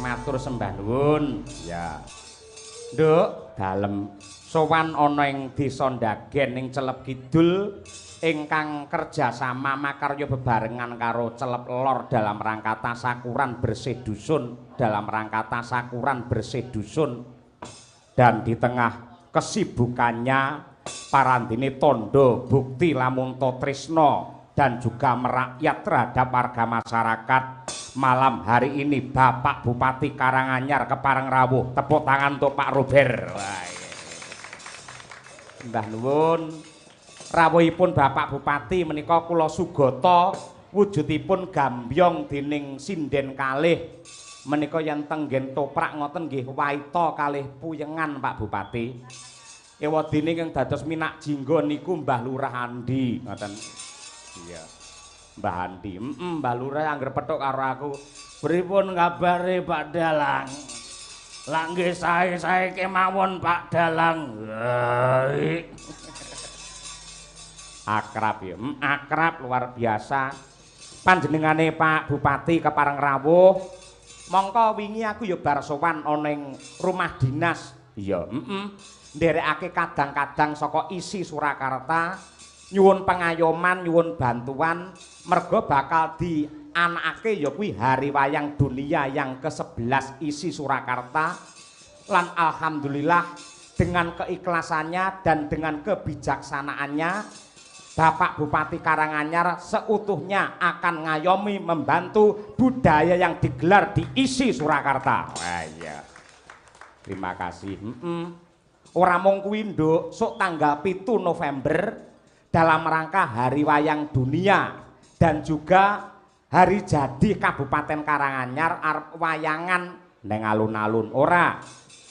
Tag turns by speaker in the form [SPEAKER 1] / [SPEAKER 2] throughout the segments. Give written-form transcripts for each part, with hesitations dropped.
[SPEAKER 1] matur sembah nuwun. Ya. Nduk, dalem sowan ana ing Desa Ndagen ing Celep Kidul ingkang kerjasama makarya bebarengan karo Celep Lor dalam rangka tasakuran bersih dusun dan di tengah kesibukannya parandene tondo bukti lamunta tresna dan juga merakyat terhadap warga masyarakat malam hari ini Bapak Bupati Karanganyar kepareng rawuh tepuk tangan untuk Pak Ruber. Mbah nuwun rawuhipun Bapak Bupati menika kula sugata wujudipun gambyong dening sinden kalih menika yen tenggen toprak ngoten nggih waita kalih puyengan Pak Bupati. Ewadene kang dados minak jingga niku Mbah Lurah Andi ngoten. Iya. Mbah Andi. Mbah Lurah anggere petuk karo aku. Pripun kabare Pak Dalang? Lah nggih sae-sae kemawon Pak Dalang. Akrab ya. Akrab luar biasa. Panjenengane Pak Bupati kepareng rawuh. Mongko wingi aku ya bar sowan ana ing rumah dinas. Iya, nderekake kadang-kadang saka isi Surakarta nyuwun pengayoman, nyuwun bantuan merga bakal dianakake ya kuwi Hari Wayang Dunia yang ke-11 isi Surakarta lan alhamdulillah dengan keikhlasannya dan dengan kebijaksanaannya Bapak Bupati Karanganyar seutuhnya akan ngayomi membantu budaya yang digelar di isi Surakarta. Wah iya. Terima kasih. Ora mung kuwi nduk, sok tanggal 7 November dalam rangka Hari Wayang Dunia dan juga hari jadi Kabupaten Karanganyar arep wayangan neng alun-alun. Ora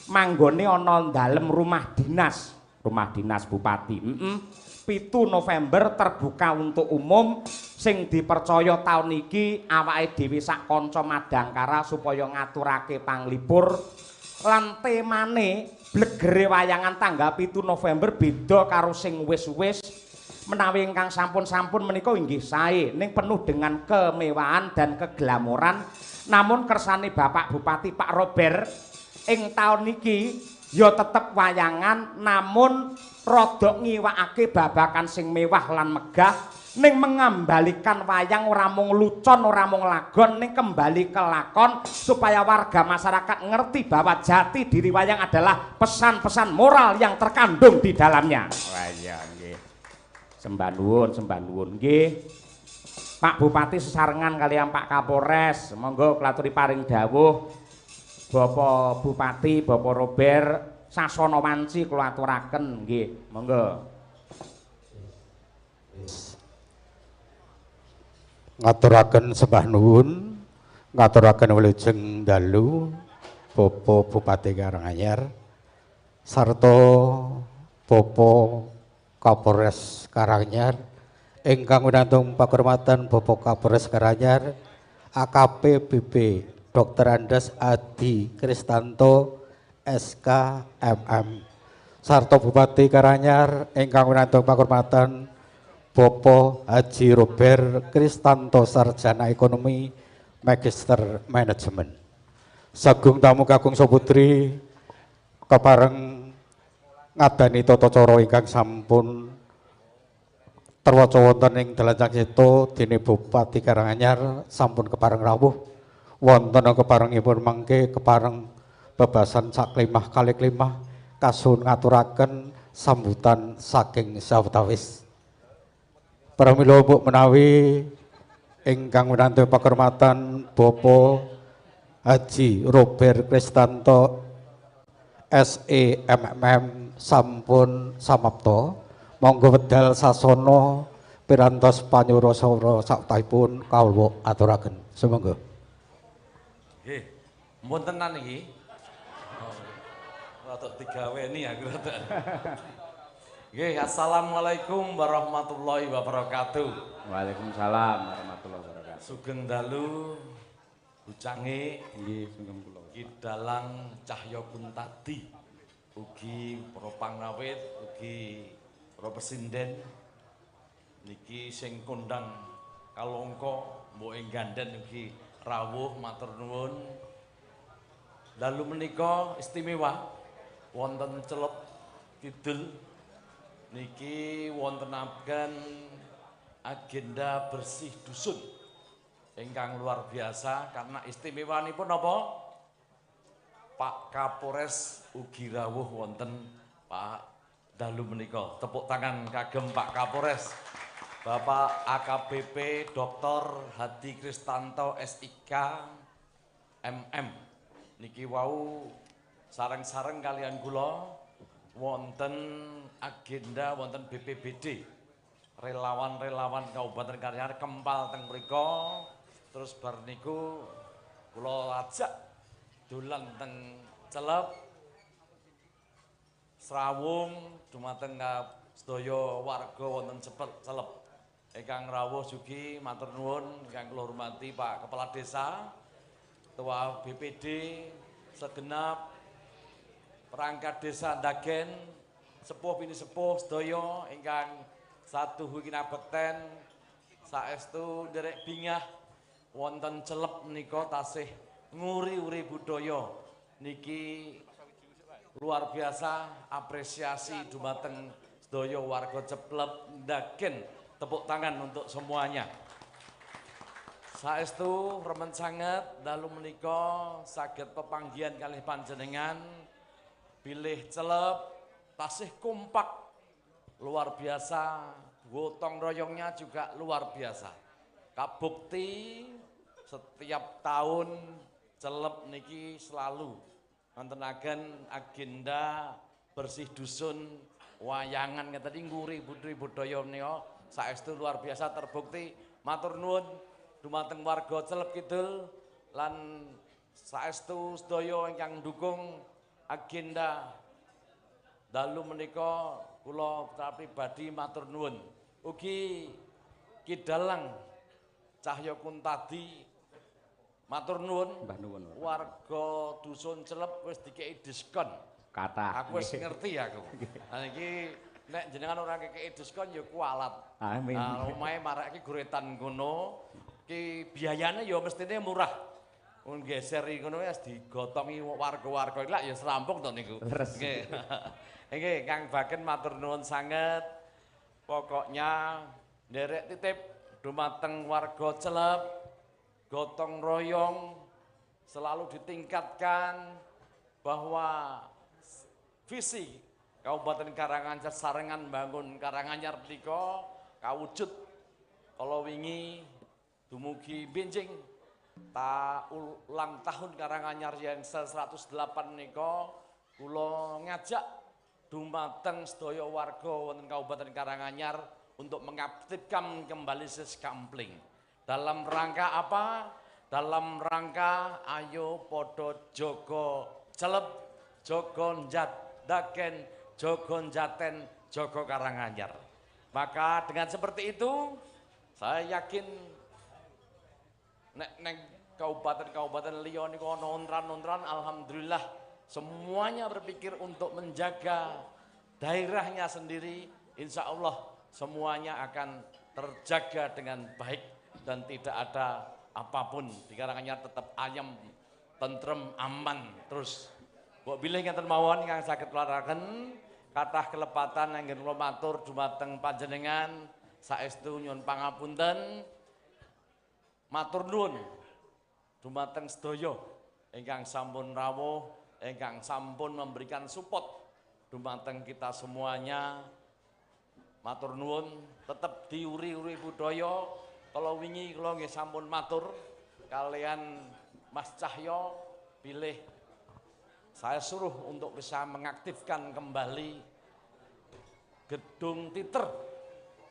[SPEAKER 1] manggone ana dalem rumah dinas Bupati. 7 November terbuka untuk umum sing dipercaya tahun iki awake dhewe sak kanca madangkara supaya ngaturake panglipur lan temane blegere wayangan tanggal 7 November beda karo sing wis-wis menawi ingkang sampun-sampun menika inggih sae ning penuh dengan kemewahan dan keglamoran namun kersane Bapak Bupati Pak Robert ing taun niki ya tetep wayangan namun rada ngiwakake babakan sing mewah lan megah ning mengembalikan wayang ora mung lucon ora mung lagon ning kembali ke lakon supaya warga masyarakat ngerti bahwa jati diri wayang adalah pesan-pesan moral yang terkandung di dalamnya. Wah iya nggih. Sembah nuwun nggih. Pak Bupati sesarengan kalian Pak Kapolres, monggo klaturi paring dawuh Bapak Bupati, Bapak Robert sasana wanci kula aturaken nggih. Monggo.
[SPEAKER 2] Ngaturaken sembah nuwun, ngaturaken wilujeng dalu Bapak Bupati Karanganyar sarta Bapak Kapolres Karanganyar ingkang winantung pakurmatan Bapak Kapolres Karanganyar AKP BP Dr. Andes Adi Kristanto SK MM sarta Bupati Karanganyar ingkang winantung pakurmatan Bapak Haji Robert Kristanto Sarjana Ekonomi Magister Manajemen. Sagung tamu kakung saputri kepareng ngadani tata cara ingkang sampun terwaca wonten ing dalan cita dene Bupati Karanganyar sampun kepareng rawuh wonten keparengipun mangke kepareng bebasan sak klimah kalih klimah kasun ngaturaken sambutan saking sawetawis. Pramila mbok menawi ingkang winantu pakurmatan Bapak Haji Robert Kristanto SEMM sampun samapta monggo wedal sasana pirantos panyuwara saktahipun kawula aturaken sumangga.
[SPEAKER 3] Nggih, mumpun tenan iki. Rada digaweni aku rada. Nggih, assalamualaikum warahmatullahi wabarakatuh.
[SPEAKER 1] Waalaikumsalam warahmatullahi wabarakatuh.
[SPEAKER 3] Sugeng dalu bucange
[SPEAKER 1] nggih sugeng kula.
[SPEAKER 3] Ki Dalang Cahya Kuntadi ugi para pangawit ugi para presiden niki sing kondang kalongko mbok ing ganden ugi rawuh matur nuwun dalu menika istimewa wonten Celep Kidul niki wontenaken agenda bersih dusun ingkang luar biasa karena istimewanipun apa? Pak Kapolres ugi rawuh wonten Pak dalu menika. Tepuk tangan kagem Pak Kapolres. Bapak AKBP Dr. Hadi Kristanto SIK MM. Niki wau sareng-sareng kalian kula wonten agenda wonten BPBD. Relawan-relawan Kabupaten Karanganyar kempal teng mriku. Terus bar niku kula ajak dolan teng Celep Srawung dumateng sedaya warga wonten Celep ingkang rawuh jugi matur nuwun ingkang kula hormati Pak Kepala Desa Ketua BPD segenap perangkat desa Dagen sepuh bini sepuh sedaya ingkang satuhu kinabekten saestu nderek bingah wonten Celep menika tasih nguri-uri budaya niki luar biasa apresiasi dumateng sedaya warga Celep Dagen. Tepuk tangan untuk semuanya. Saestu remen sanget dalu menika saged pepanggihan kalih panjenengan bilih Celep tasih kompak luar biasa, gotong royongnya juga luar biasa. Kabukti setiap tahun Celep niki selalu ngontenaken agenda bersih dusun wayangan ngeten nguri budaya menika saestu luar biasa terbukti. Matur nuwun dumateng warga Celep Kidul lan saestu sedaya ingkang ndukung agenda dalu menika kula pribadi matur nuwun. Ugi Kidalang Cahya Kuntadi matur nuwun.
[SPEAKER 1] Mbah nuwun.
[SPEAKER 3] Warga dusun Celep wis dikei diskon.
[SPEAKER 1] Kathah.
[SPEAKER 3] Aku wis ngerti aku. Lah iki nek jenengan ora kekeki diskon ya kualat.
[SPEAKER 1] Amin.
[SPEAKER 3] Omahe marake goretan ngono, ki biayane ya mestine murah. Mun geser iki ngono wis digotongi warga-warga iki lak ya serampung to niku. Nggih. Nggih Kang Bagen matur nuwun sanget. Pokoknya nderek titip dumateng warga Celep gotong royong selalu ditingkatkan bahwa visi Kabupaten Karanganyar sarengan bangun Karanganyar menika kawujud kala wingi dumugi benjing ulang tahun Karanganyar yang ke-108 menika kula ngajak dumateng sedaya warga wonten Kabupaten Karanganyar untuk mengaktifkan kembali Siskampling. Dalam rangka apa? Dalam rangka ayo podo jogo Celep, jogo Dagen, jogo Jaten, jogo Karanganyar. Maka dengan seperti itu, saya yakin nek kabupaten-kabupaten liya niku ana ontran-ontran, alhamdulillah semuanya berpikir untuk menjaga daerahnya sendiri. Insya Allah semuanya akan terjaga dengan baik dan tidak ada apapun di Karanganyar tetap ayam, tentrem, aman terus. Mbok bilih ngeten mawon ingkang saged kelaraken kathah kelepatan anggen kula matur dumateng panjenengan saestu nyuwun pangapunten. Matur nuwun dumateng sedaya ingkang sampun rawuh, ingkang sampun memberikan support dumateng kita semuanya. Matur nuwun tetep diuri-uri budaya. Kalau wingi kula nggih sampun matur kalian Mas Cahyo pilih saya suruh untuk bisa mengaktifkan kembali gedung teater.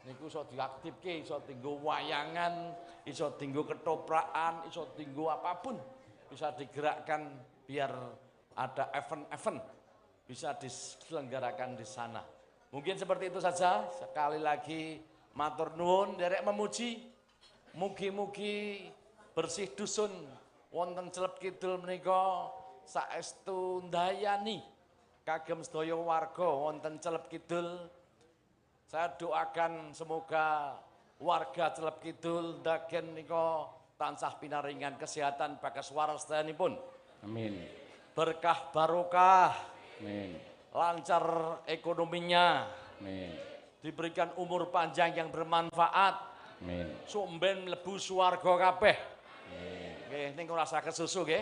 [SPEAKER 3] Niku iso diaktifke, iso tinggo wayangan, iso tinggo ketoprakan, iso tinggo apapun bisa digerakkan biar ada event-event bisa diselenggarakan di sana. Mungkin seperti itu saja. Sekali lagi matur nuwun derek memuji. Mugi-mugi bersih dusun wonten Celep Kidul menika saestu ndayani kagem sedaya warga wonten Celep Kidul. Saya doakan semoga warga Celep Kidul Dagen nika tansah pinaringan kesehatan bagas waras sedayanipun.
[SPEAKER 1] Amin.
[SPEAKER 3] berkah barokah,
[SPEAKER 1] Amin.
[SPEAKER 3] lancar ekonominya,
[SPEAKER 1] Amin.
[SPEAKER 3] diberikan umur panjang yang bermanfaat,
[SPEAKER 1] Amin.
[SPEAKER 3] sumben mlebu swarga kabeh. Nggih, ning ora saged susu nggih.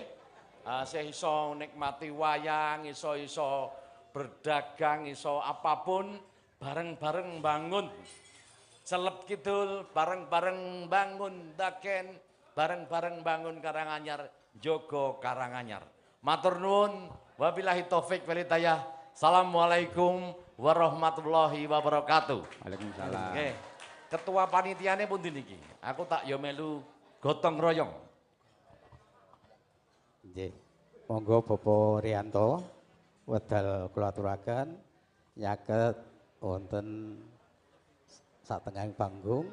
[SPEAKER 3] Saya iso nikmati wayang, iso berdagang, iso apapun bareng-bareng bangun. Celep kidul bareng-bareng bangun Daken, bareng-bareng bangun Karanganyar, Jogo Karanganyar. Matur nuwun, wabillahi taufik wal hidayah. Assalamualaikum warahmatullahi wabarakatuh.
[SPEAKER 1] Waalaikumsalam.
[SPEAKER 3] Nggih. Ketua panitiane pundi niki? Aku tak yo melu gotong royong.
[SPEAKER 2] Nggih. Monggo Bapak Rianto wedal kula aturaken nyaket wonten satengahing panggung.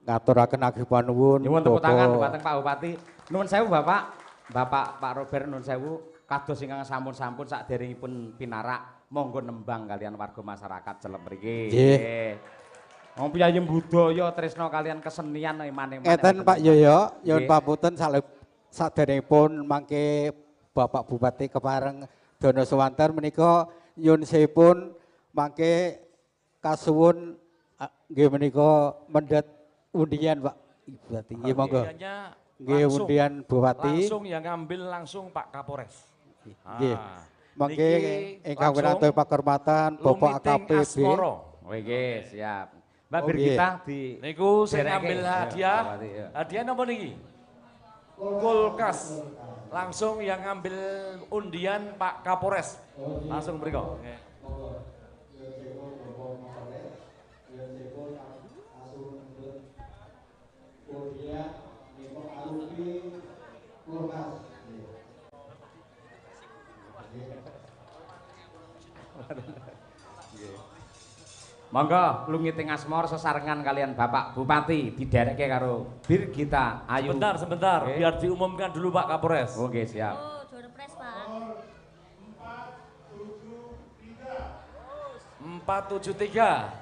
[SPEAKER 2] Ngaturaken agih panuwun
[SPEAKER 1] Nyuwun tepuk tangan dhateng Pak Bupati. Nuwun sewu Bapak. Pak Robert nuwun sewu kados ingkang sampun-sampun saderengipun pinarak monggo nembang kalian warga masyarakat Celep mriki.
[SPEAKER 2] Nggih.
[SPEAKER 1] Wong piyayem budaya tresna kalian kesenian emane-emane.
[SPEAKER 2] Ngeten Pak Yoyo, nyuwun pamunten saderengipun mangke Bapak Bupati kepareng Dono Suwanten menika nyuwun sepun mangke kasuwun nggih menika mendhet undian Pak Bupati. Nggih monggo. Nggih undian Bupati.
[SPEAKER 3] Langsung yang ngambil langsung Pak Kapolres.
[SPEAKER 2] Nggih. Mangke ingkang winantu pakurmatan Bapak AKP.
[SPEAKER 1] Oh nggih, siap. Mbak Birgita di
[SPEAKER 3] niku sing ngambil hadiah. Hadiah napa niki? Kulkas. Langsung yang ngambil undian Pak Kapolres. Langsung mriko.
[SPEAKER 1] Monggo lungiting asmor sesarengan kalian Bapak Bupati diderekke karo Birgita Ayu.
[SPEAKER 3] Sebentar, biar diumumkan dulu Pak Kapolres.
[SPEAKER 1] Oke, siap.
[SPEAKER 4] Oh, Dorepres Pak.
[SPEAKER 3] 473.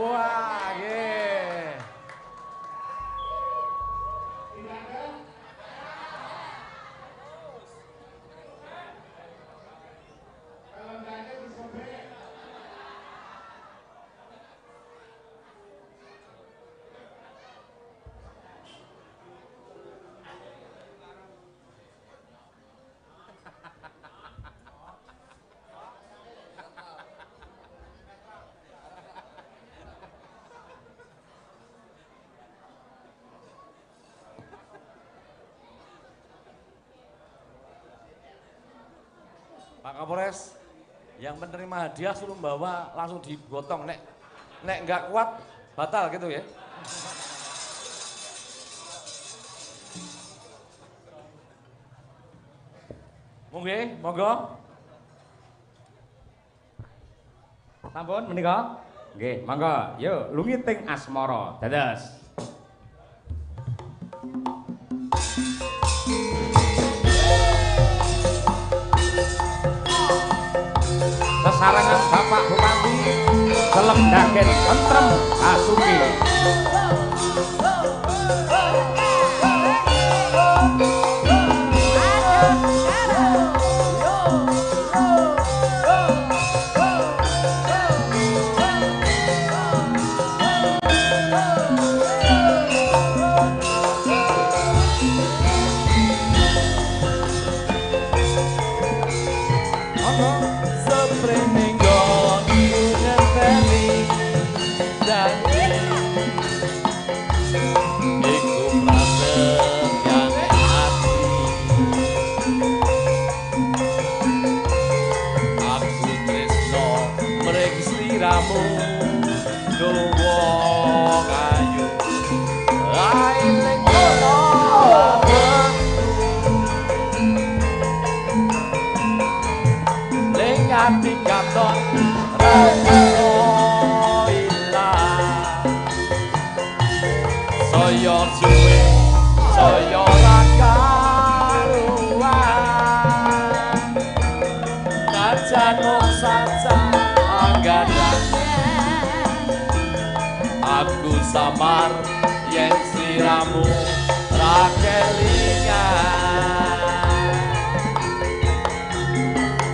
[SPEAKER 3] Wah, nggih. Pak Kapolres, yang menerima hadiah suruh bawa langsung digotong, nek nggak kuat batal gitu ya. Monggo.
[SPEAKER 1] Sampun menika? Nggih, monggo. Yuk, lungiting asmara. Dados. Sesarengan Bapak Bupati Celep Dagen tentrem asuki.
[SPEAKER 3] Aku samar yen sliramu rakelingan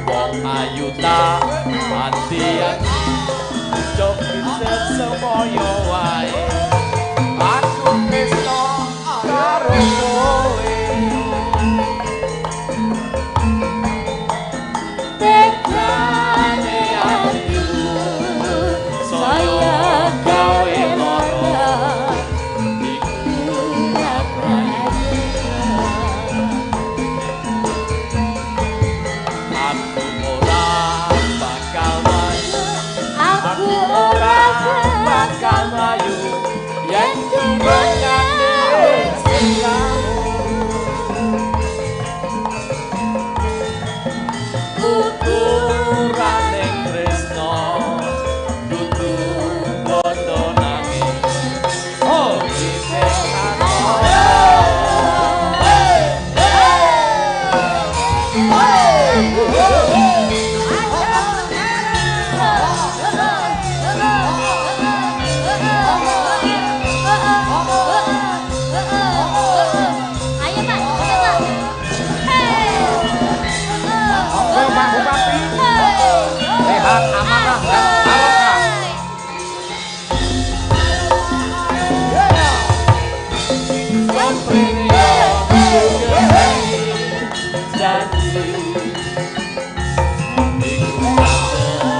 [SPEAKER 3] wong ayu tak ati-ati cok piset semoyo wae aku tresno karo kowe tekane atiku saya gawe lara iku aku ora bakal maju aku ora bakal maju yen jumbayane siramu ukurane tresno dudu bondo nangis oh disekan
[SPEAKER 1] Pak Bupati, sehat, amanah, dan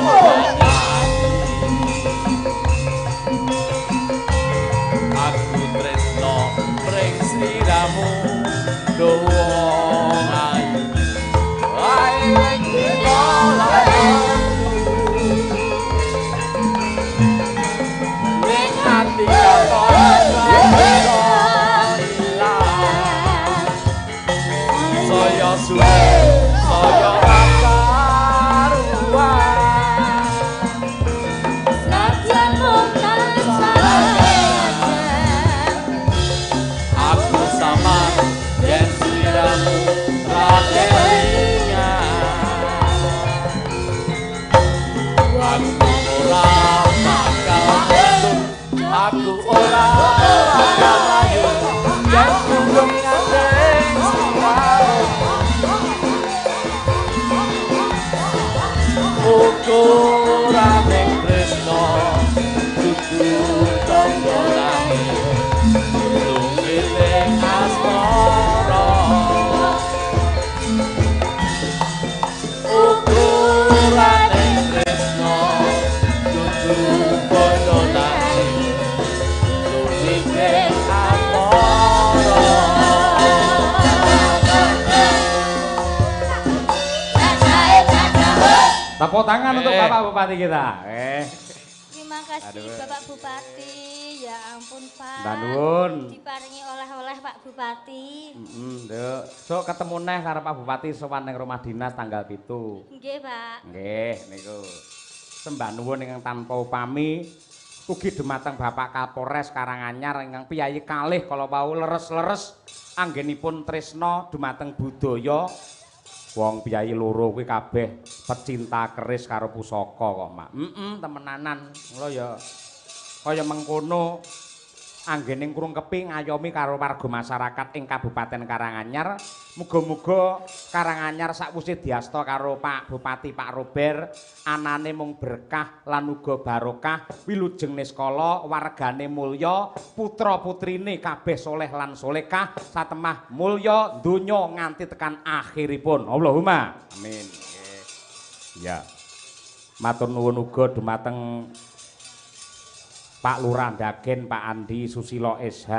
[SPEAKER 1] barokah.
[SPEAKER 3] Aku tresno pring sliramu dowo ayu ae iki ning ati katon saya suwe saya karuan
[SPEAKER 4] Nadyan
[SPEAKER 3] aku sama yen sliramu rakelingan aku ora bakal mundur aku ora bakal maju yen durung ngadeng sliramu ukurane tresno dudu tangga nangis lumiting asmara ukurane tresno dudu bondo nangis lumiting
[SPEAKER 1] Tepuk tangan untuk Bapak Bupati kita.
[SPEAKER 4] Terima kasih
[SPEAKER 1] Aduh.
[SPEAKER 4] Bapak Bupati. Ya ampun Pak.
[SPEAKER 1] Mbak Nuwun.
[SPEAKER 4] Diparingi oleh-oleh Pak Bupati.
[SPEAKER 1] Nduk. So ketemu neh karo Pak Bupati sowan ning rumah dinas tanggal 7.
[SPEAKER 4] Nggih Pak.
[SPEAKER 1] Nggih niku. Sembah nuwun ingkang tanpa upami ugi dumateng Bapak Kapolres Karanganyar ingkang piyayi kalih kala wau leres-leres anggenipun tresna dumateng budaya. Wong piyayi loro kuwi kabeh pecinta keris karo pusaka kok, Mak. Temenanan. Mula ya kaya mengkono anggening krung kepi ngayomi karo warga masyarakat ing Kabupaten Karanganyar. Muga-muga Karanganyar sakwise diasta karo Pak Bupati Pak Robert anane mung berkah lan uga barokah, wilujeng niskala, wargane mulya, putra-putrine kabeh soleh lan solekah, satemah mulya donya nganti tekan akhiripun. Allahumma amin. Ya. Matur nuwun uga dumateng Pak Lurah Dagen, Pak Andi Susilo SH.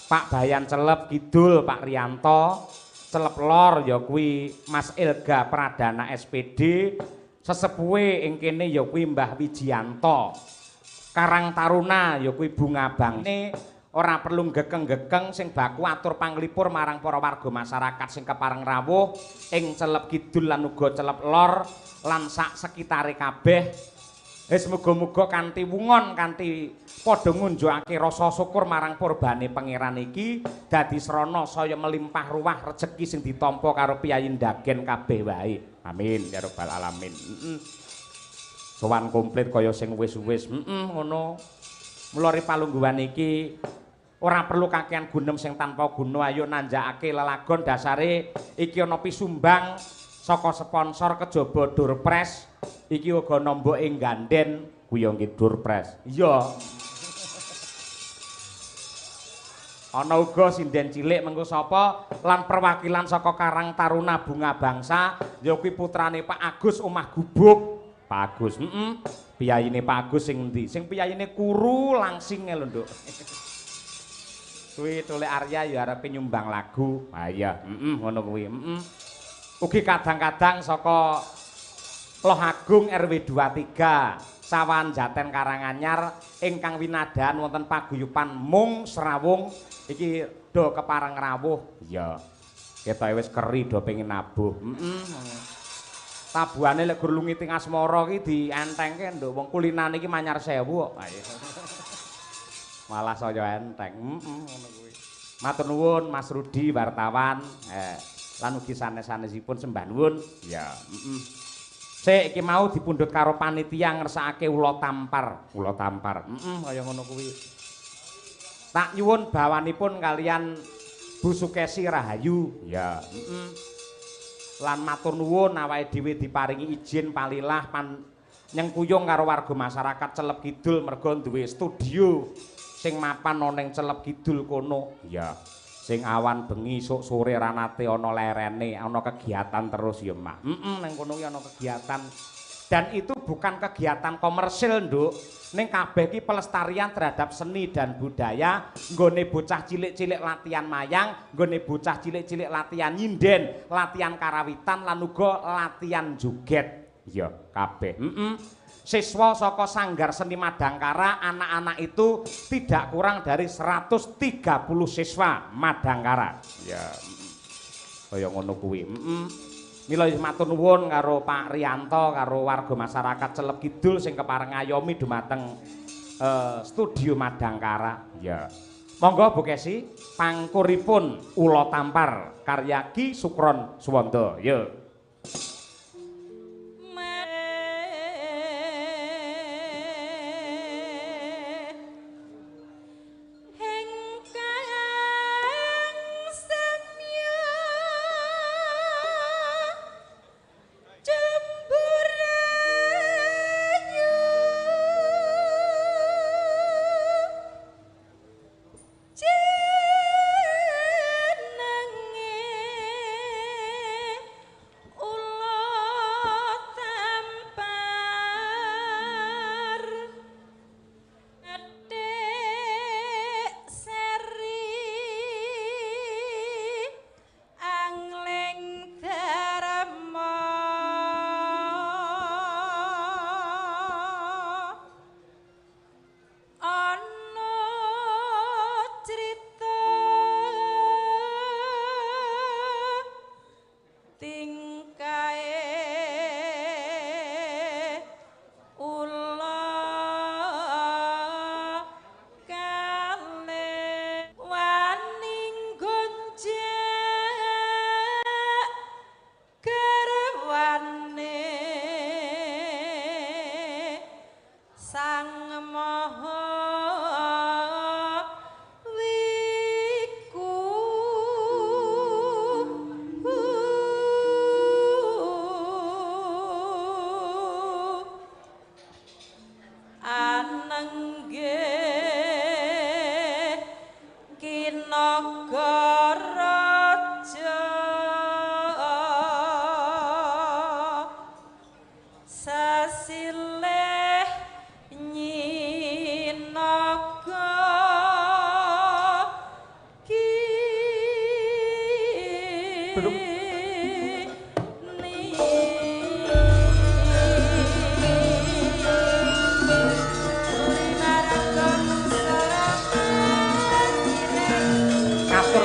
[SPEAKER 1] Pak Bayan Celep Kidul, Pak Rianto, Celep Lor ya kuwi Mas Elga Pradana SPD, sesepuhe ing kene ya kuwi Mbah Wijianto. Karang Taruna ya kuwi Bunga Bangne, ora perlu gekeng-gekeng sing baku atur panglipur marang para warga masyarakat sing kepareng rawuh ing Celep Kidul lan uga Celep Lor lan sak sekitare kabeh. Wis muga-muga kanthi wungon kanthi padha ngunjukake rasa syukur marang purbane pangeran iki dadi srana saya melimpah ruah rejeki sing ditampa karo piyayi Dagen kabeh wae. Amin ya rabbal alamin. Sowan komplit kaya sing wis-wis ngono. Mula ri palungguhan iki ora perlu kakean gunem sing tanpa guna ayo nanjakake lelagon dasare iki ana pisumbang saka sponsor kejaba Durpres iki uga nomboke gandhen kuwi nggih Durpres iya ana uga sinden cilik mengko sapa lan perwakilan saka Karang Taruna Bunga Bangsa ya kuwi putrane Pak Agus omah gubuk Pak Agus piyayine Pak Agus sing endi sing piyayine kuru langsing lho Nduk kuwi Tulik Arya ya arep nyumbang lagu. Ha iya, ngono kuwi. Ugi kadang-kadang saka Loh Agung RW 23 Sawan Jaten Karanganyar ingkang winadahan wonten paguyuban Mung Serawung iki do kepareng rawuh. Iya. Ketoke wis keri do pengin nabuh. Tabuhane lek gur lungi ting asmara iki dientengke nduk wong kulinane iki manyar 1000 kok. Malah saya enteng. Ngono kuwi. Matur nuwun Mas Rudi wartawan. Lan ugi sanes-sanesipun sembah nuwun. Ya, Sik iki mau dipundhut karo panitia ngersakake ula tampar. Ula tampar. Kaya ngono kuwi. Tak nyuwun bawanipun kalian Bu Sukesi Rahayu. Ya, Lan matur nuwun awake dhewe diparingi izin palilah nyengkuyung karo warga masyarakat Celep Kidul mergo duwe studio sing mapan ana ning Celep Kidul kono. Ya. Sing awan bengi sok sore ranate ana lerene, ana kegiatan terus ya, Mak. Ning kono ki ana kegiatan. Dan itu bukan kegiatan komersil, Nduk. Ning kabeh ki pelestarian terhadap seni dan budaya, nggone bocah cilik-cilik latihan mayang, nggone bocah cilik-cilik latihan nyinden, latihan karawitan lan uga latihan joget. Ya, kabeh. Siswa saka Sanggar Seni Madangkara anak-anak itu tidak kurang dari 130 siswa Madangkara. Ya. Kaya ngono kuwi. Mila matur nuwun karo Pak Riyanto karo warga masyarakat Celep Kidul sing kepareng ngayomi dumateng studio Madangkara. Ya. Monggo Bu Kesi pangkuripun Ula Tampar karya Ki Sukron Suwanda. Ya.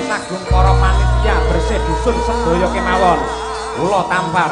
[SPEAKER 1] Sagung para panitia bersih dusun sedaya kemawon Ula Tampar.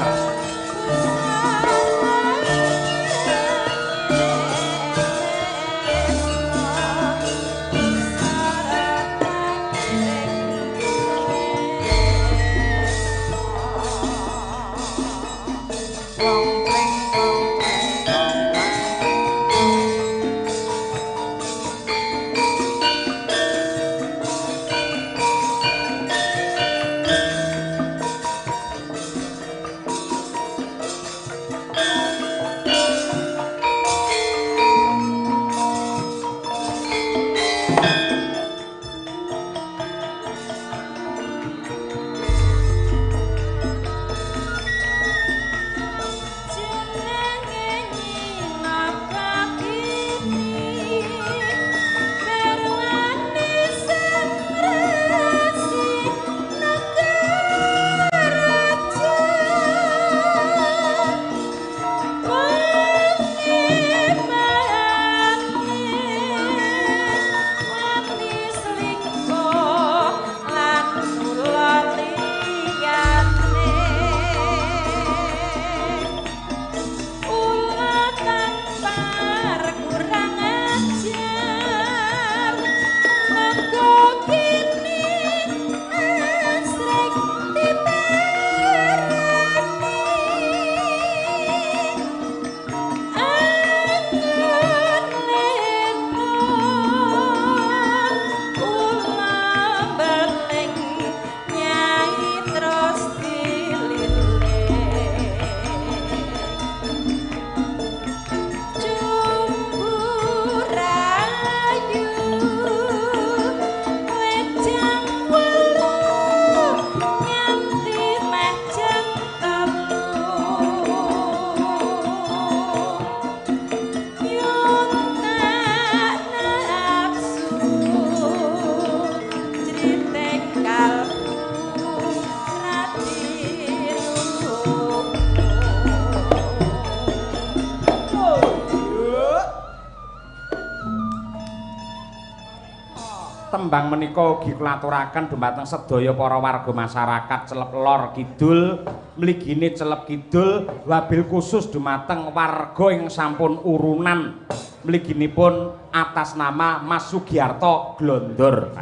[SPEAKER 1] Tembang menika ugi kula aturaken dumateng sedaya para warga masyarakat Celep Lor Kidul, mligine Celep Kidul, wabil khusus dumateng warga ing sampun urunan mliginipun atas nama Mas Sugiarto Glondor.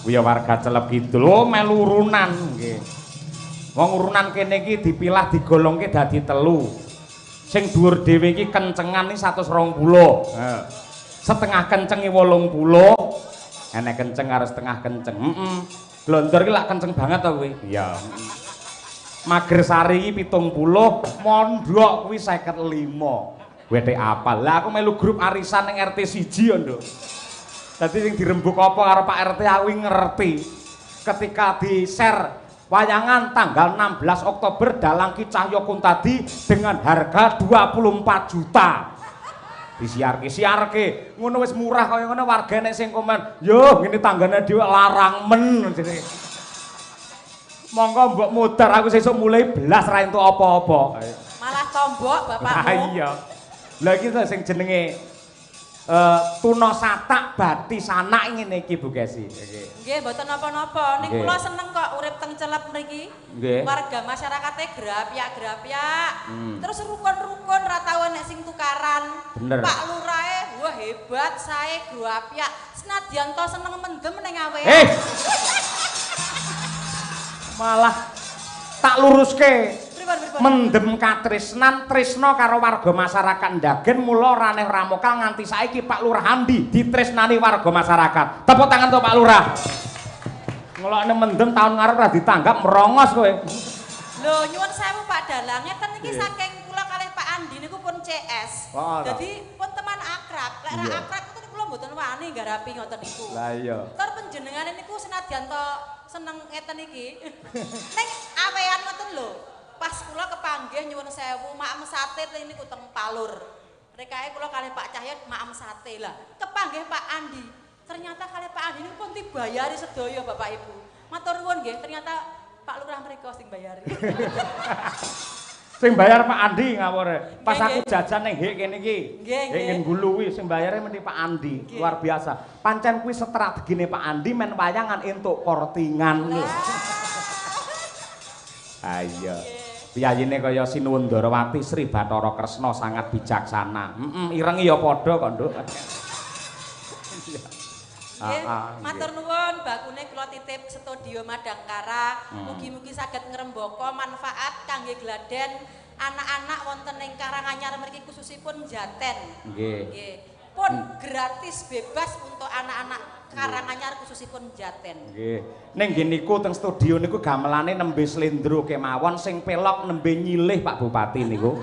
[SPEAKER 1] Kuwi warga Celep Kidul, oh melu urunan nggih. Wong urunan kene iki dipilah digolongke dadi telu. Sing dhuwur dhewe iki kencengan iki 120. Setengah kencengi 80, enek kenceng harus setengah kenceng. Glondor iki lak kenceng banget to kuwi. Iya. Magersari iki 70, Mondok kuwi 55. Wete apal. Lah aku melu grup arisan ning RT 1 yo, Nduk. Dadi sing dirembuk apa karo Pak RT aku ngerti. Ketika di-share wayangan tanggal 16 Oktober Dalang Ki Cahyo Kuntadi dengan harga 24 juta. Disiarke ngono wis murah kaya ngono warga nek sing komen yo ngene tanggane dhewe larang men jenenge monggo mbok mudar aku sesuk mulai belas ra entuk apa-apa
[SPEAKER 5] malah tombok bapakmu
[SPEAKER 1] iya lha iki sing jenenge tuna satak bati sanak ngene iki Bu Gesi
[SPEAKER 5] nggih mboten napa-napa ning kula seneng kok urip teng Celep mriki warga masyarakate grapyak-grapyak terus rukun-rukun ra tau nek sing tukaran
[SPEAKER 1] bener.
[SPEAKER 5] Pak Lurahe wah hebat sae grapyak senadyan to seneng mendem ning awe
[SPEAKER 1] malah tak luruske mendem katresnan tresna karo warga masyarakat Ndagen mula raneh ramokal nganti saiki Pak Lurah Andi ditresnani warga masyarakat. Tepuk tangan to Pak Lurah. Ngelokne mendem tahun ngarep ra ditanggap merongos kowe.
[SPEAKER 5] Lho nyuwun sewu Pak Dalang ngeten iki saking kula kalih Pak Andi niku pun CS. Dadi pun teman akrab. Lek ra akrab itu kula mboten wani garapi ngoten niku. Lah iya. Tur panjenengane niku senadyan to seneng ngeten iki. Ning awean ngoten lho. Pas kula kepanggih nyuwun sewu maem sate niku teng Palur. Rekae kula kalih Pak Cahyo maem sate lah. Kepanggih Pak Andi. Ternyata kalih Pak Andi niku pun dibayari sedaya Bapak Ibu. Matur nuwun nggih, ternyata Pak Lurah mriko sing bayari. Sing bayar Pak Andi ngawur. Pas aku jajan ning hek kene iki. Nggih Ngulu kuwi sing bayare mesti Pak Andi. Luar biasa. Pancen kuwi strategine Pak Andi men wayangan entuk kortingan. Ayo. Piyayine kaya Sinuwun Ndarawati Sri Bathara Kresna sangat bijaksana. Ireng ya padha kok, Nduk. Matur nuwun bakune kula titip studio Madangkara. Mugi-mugi saged ngrembaka manfaat kangge gladen anak-anak wonten ing Karanganyar mriki khususipun Jaten. Nggih. Pun gratis bebas untuk anak-anak Karanganyar khususipun Jaten. Nggih. Ning nggih niku teng studio niku gamelane nembe slendro kemawon sing pelok nembe nyilih Pak Bupati niku.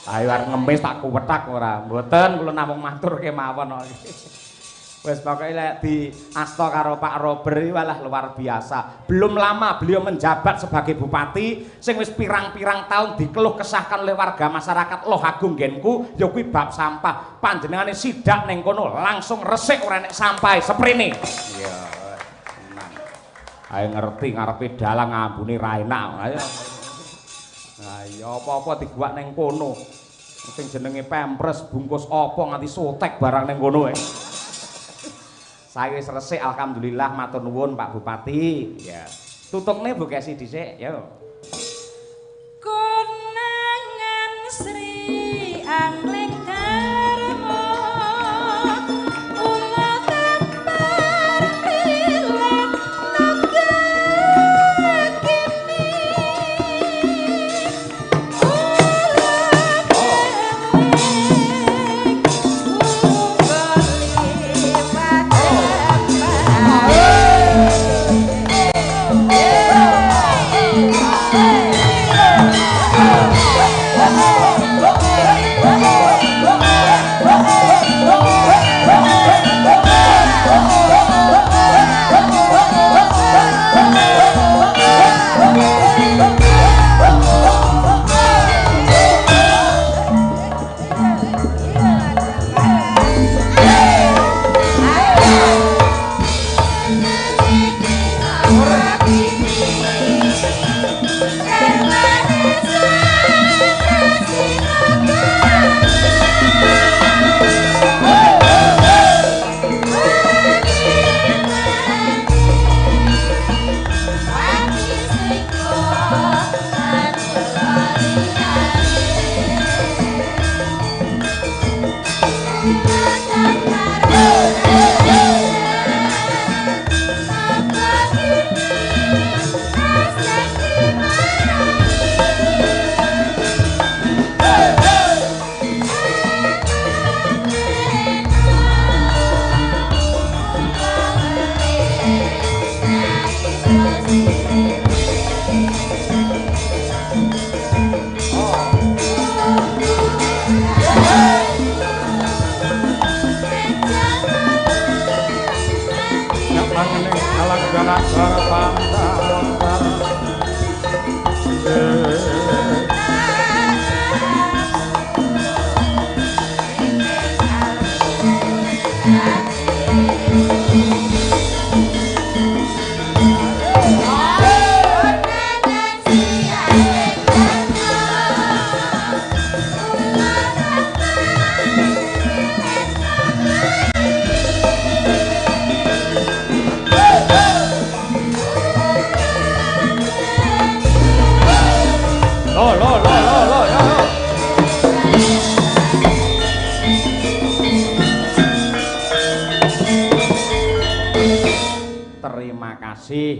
[SPEAKER 5] Ayo arep ngemis tak kuwetak ora. Mboten kula namung matur kemawon kok. Wes pokoke lek di asta karo Pak Robert walah luar biasa. Belum lama beliau menjabat sebagai bupati sing wis pirang-pirang tahun dikeluh kesahkan oleh warga masyarakat Loh Agung Genku ya kuwi bab sampah. Panjenengane sidak ning kono langsung resik ora enek sampah seprene. Iya. Tenang. Ayo ngerti ngarepe dalang ambune ra enak. Ayo. Ayo apa-apa diguak ning kono. Sing jenenge pempres bungkus apa nganti sotek barang ning kono Saya wis resik alhamdulillah matur nuwun Pak Bupati. Ya. Tutupne Bu Kesi dhisik, yo. Konangan Sri Angling Karma Ula Tampar Pilan Naga Kini Ula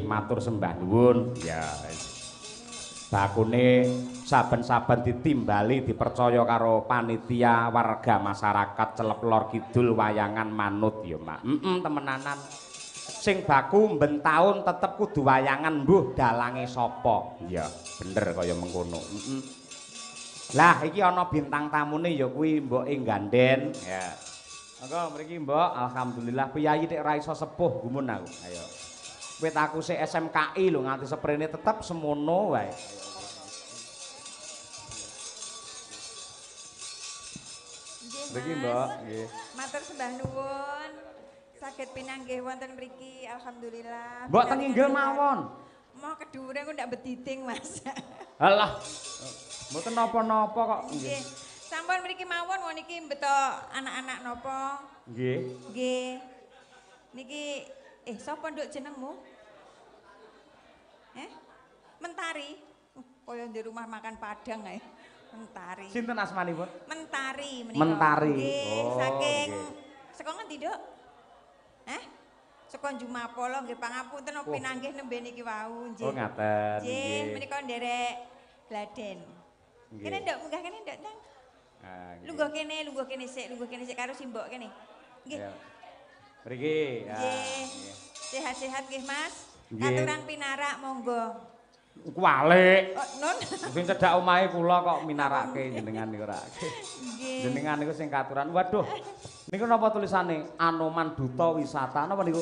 [SPEAKER 1] Matur sembah nuwun ya bakune saben-saben ditimbali dipercaya karo panitia warga masyarakat Celep Lor Kidul wayangan manut ya Mak temenanan sing baku mben taun tetep kudu wayangan mbuh dalange sapa ya bener kaya mengkono lah iki ana bintang tamune ya kuwi mboke Ganden ya monggo mriki Mbok alhamdulillah piyayi nek ra iso sepuh gumun aku ayo wit aku sik SMKI lho nganti seprene tetep semono wae. Nggih, Mbak. Nggih.
[SPEAKER 6] Matur sembah nuwun. Saged pinanggih wonten mriki alhamdulillah.
[SPEAKER 1] Mbok teng inggil mawon.
[SPEAKER 6] Mau kedure kok ndak bediting, Mas.
[SPEAKER 1] Halah. Mboten napa-napa kok.
[SPEAKER 6] Nggih. Sampun mriki mawon wong niki mbeto anak-anak napa?
[SPEAKER 1] Nggih.
[SPEAKER 6] Nggih. Niki sapa nduk jenengmu? Mentari. Kaya di rumah makan Padang ae. Mentari.
[SPEAKER 1] Sinten asmanipun?
[SPEAKER 6] Mentari menika.
[SPEAKER 1] Mentari.
[SPEAKER 6] Nggih,
[SPEAKER 1] oh,
[SPEAKER 6] saking
[SPEAKER 1] okay.
[SPEAKER 6] Saka ngendi, Nduk? Saka Jumapolo nggih pangapunten pinanggih nembe niki wau nggih.
[SPEAKER 1] Oh, ngaten.
[SPEAKER 6] Nggih, menika nderek Gladen.
[SPEAKER 1] Nggih.
[SPEAKER 6] Kene Nduk, munggah kene Nduk, Tang. Lungguh kene sik karo simbok kene. Nggih.
[SPEAKER 1] Mriki.
[SPEAKER 6] Nggih. Sehat-sehat nggih, Mas.
[SPEAKER 1] Nggih.
[SPEAKER 6] Katuran pinarak monggo.
[SPEAKER 1] Kualik.
[SPEAKER 6] Oh, Nun.
[SPEAKER 1] Sing cedhak omahe kula kok minarake jenengan niku ora.
[SPEAKER 6] Nggih.
[SPEAKER 1] Jenengan niku sing katuran. Waduh. Niku napa tulisane? Anoman Duta Wisata napa niku?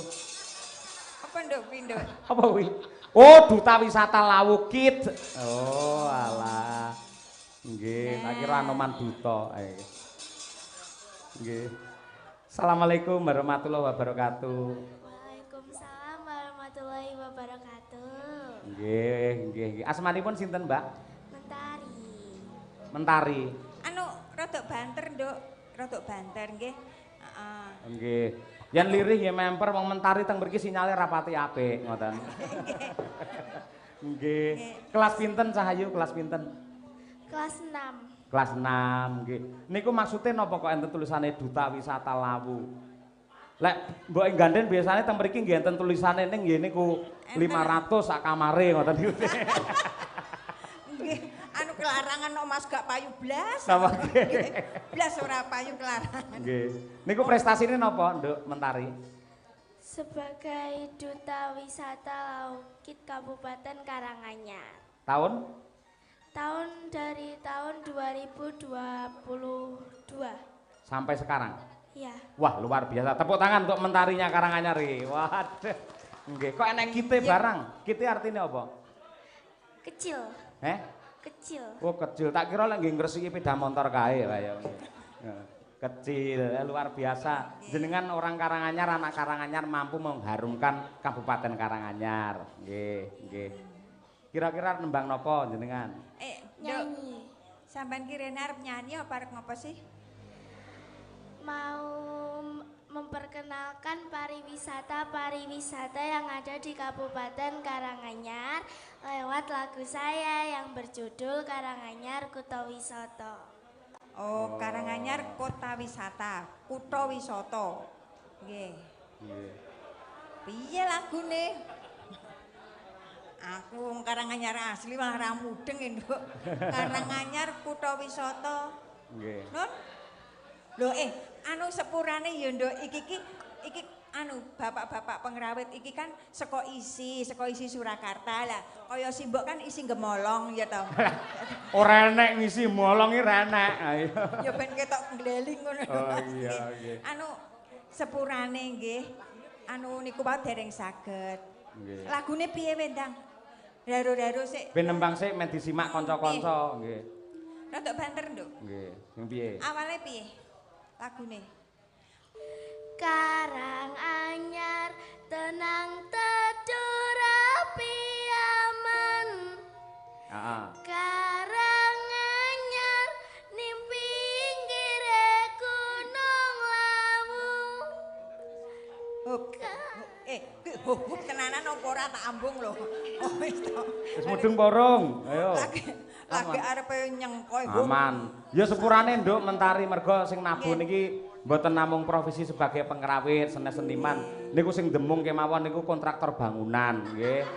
[SPEAKER 6] Apa Nduk pindho?
[SPEAKER 1] Apa kuwi? Oh, Duta Wisata Lawukit. Oh, alah. Nggih, tak kira Anoman Duta. Nggih. Assalamualaikum warahmatullahi wabarakatuh.
[SPEAKER 4] Waalaikumsalam warahmatullahi wabarakatuh.
[SPEAKER 1] Nggih. Asmanipun sinten, Mbak?
[SPEAKER 4] Mentari.
[SPEAKER 1] Mentari.
[SPEAKER 6] Anu rodok banter, Nduk. Rodok banter nggih. Heeh.
[SPEAKER 1] Nggih. Yen lirih ya memper wong Mentari teng mriki sinyale rapati apik ngoten. Nggih. Kelas pinten Cahayu? Kelas pinten?
[SPEAKER 4] Kelas 6.
[SPEAKER 1] Kelas 6 nggih. Niku maksude napa kok enten tulisane Duta Wisata Lawu? Lek mbok ing Ganden biasane teng mriki nggih enten tulisane ning nggih niku 500 sak kamare ngoten niku.
[SPEAKER 6] Nggih, anu kelarangan no Mas gak payu blas.
[SPEAKER 1] Napa nggih?
[SPEAKER 6] Blas ora payu kelarangan.
[SPEAKER 1] Nggih. Niku prestasine napa, Nduk Mentari?
[SPEAKER 4] Sebagai Duta Wisata Laukit Kabupaten Karanganyar.
[SPEAKER 1] Tahun?
[SPEAKER 4] Dari tahun 2022.
[SPEAKER 1] Sampai sekarang?
[SPEAKER 4] Ya.
[SPEAKER 1] Wah, luar biasa. Tepuk tangan untuk Mentarinya Karanganyar iki. Waduh. Nggih, kok enek kite barang? Kite artinya apa?
[SPEAKER 4] Kecil. Kecil.
[SPEAKER 1] Oh, kecil. Tak kira lek nggih ngresiki sepeda motor kae kaya. Kecil, luar biasa. Jenengan orang Karanganyar, anak Karanganyar mampu mengharumkan Kabupaten Karanganyar. Nggih. Kira-kira nembang napa jenengan?
[SPEAKER 4] Nyanyi.
[SPEAKER 6] Sampean ki rene arep nyanyi apa arep ngopo sih?
[SPEAKER 4] Mau memperkenalkan pariwisata yang ada di Kabupaten Karanganyar lewat lagu saya yang berjudul Karanganyar Kuto Wisoto.
[SPEAKER 6] Oh, Karanganyar kota wisata, kutha wisata. Nggih.
[SPEAKER 5] Nggih.
[SPEAKER 6] Piye lagune? Aku wong Karanganyar asli malah ra mudeng Nduk. Karanganyar kutha wisata.
[SPEAKER 5] Nggih.
[SPEAKER 6] Nun. Lho anu sepurane ya Nduk iki anu bapak-bapak pengrawit iki kan saka isi Surakarta lah. Kaya simbok kan isi Gemolong ya to.
[SPEAKER 5] Ora enek ngisi molong iki ra enek. Ayo.
[SPEAKER 6] Ya ben ketok ngleling ngono.
[SPEAKER 5] Oh iya nggih.
[SPEAKER 6] Anu sepurane nggih. Anu niku wae dereng saged.
[SPEAKER 5] Nggih.
[SPEAKER 6] Lagune piye Wendang? Daro-daro sik.
[SPEAKER 5] Ben nembang sik men disimak kanca-kanca nggih.
[SPEAKER 6] Rodok banter Nduk.
[SPEAKER 5] Nggih. Sing piye?
[SPEAKER 6] Awale piye? Lagune.
[SPEAKER 4] Karanganyar tenang teduh rapi aman.
[SPEAKER 5] Heeh.
[SPEAKER 4] Karanganyar ning pinggire gunung Lawu.
[SPEAKER 6] Hup tenanan apa ora tak ambung lho. Oh wis to.
[SPEAKER 5] Wis mudeng porong. Ayo.
[SPEAKER 6] Lagi arepe nyengkoy.
[SPEAKER 5] Aman. Ya sepurane Nduk mentari mergo sing nabun iki mboten namung profesi sebagai pengrawit, seniman. Niku sing demung kemawon niku kontraktor bangunan, nggih.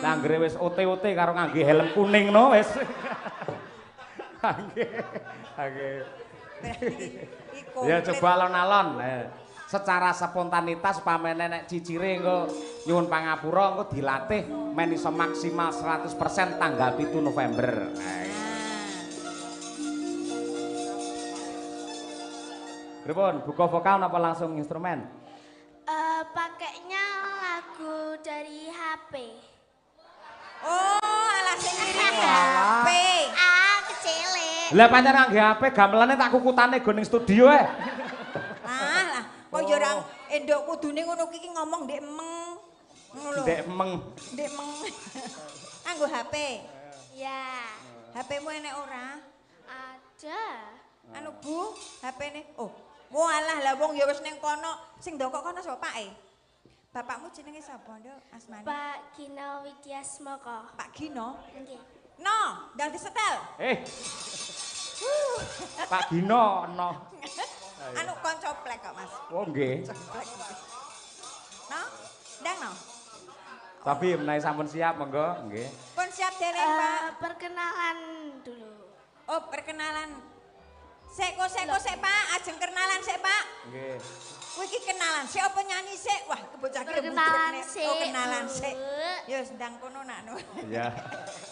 [SPEAKER 5] Lah anggere wis OT-OT karo ngangge helm kuning no wis. Nggih. Nggih. Ya coba alon-alon. Secara spontanitas pamene nek cicire engko nyuwun pangapura engko dilatih men iso maksimal 100% tanggal 7 November. Pripun, buka vokal napa langsung instrumen?
[SPEAKER 4] Pakainya lagu dari HP.
[SPEAKER 6] Oh, alah sing ngirim HP.
[SPEAKER 4] Kecil.
[SPEAKER 5] Lah pancen ngangge HP gamelane tak kukutane go ning studio ae.
[SPEAKER 6] Lah, kok yo ora Nduk kudune ngono iki ngomong ndek emeng. Ngono lho.
[SPEAKER 5] Ndek emeng.
[SPEAKER 6] Ndek emeng. Anggo HP.
[SPEAKER 4] Ya.
[SPEAKER 6] HP-mu enek ora?
[SPEAKER 4] Ada.
[SPEAKER 6] Anu Bu, HP-ne. Oh, walah lah wong ya wis ning kono. Sing ndokok kono sapa pake? Bapakmu jenenge sapa, Nduk? Asmane?
[SPEAKER 4] Pak Gino Widyasmoko.
[SPEAKER 6] Pak Gino.
[SPEAKER 4] Nggih.
[SPEAKER 6] No, ndang disetel.
[SPEAKER 5] Pak Gino no.
[SPEAKER 6] Anu kanca plek kok, Mas.
[SPEAKER 5] Oh nggih.
[SPEAKER 6] No? Ndang no?
[SPEAKER 5] Tapi menawi sampun siap monggo, nggih.
[SPEAKER 6] Pun siap dereng, Pak.
[SPEAKER 4] Perkenalan dulu.
[SPEAKER 6] Oh, perkenalan. Sik Pak, ajeng kenalan sik, Pak.
[SPEAKER 5] Nggih.
[SPEAKER 6] Kowe iki kenalan, sik apa nyanyi sik? Wah, bocah iki
[SPEAKER 4] Perkenalan
[SPEAKER 6] butrek.
[SPEAKER 4] sik,
[SPEAKER 6] Oh, kenalan
[SPEAKER 4] Bu.
[SPEAKER 6] sik. Ya wis ndang kono nak.
[SPEAKER 5] Iya.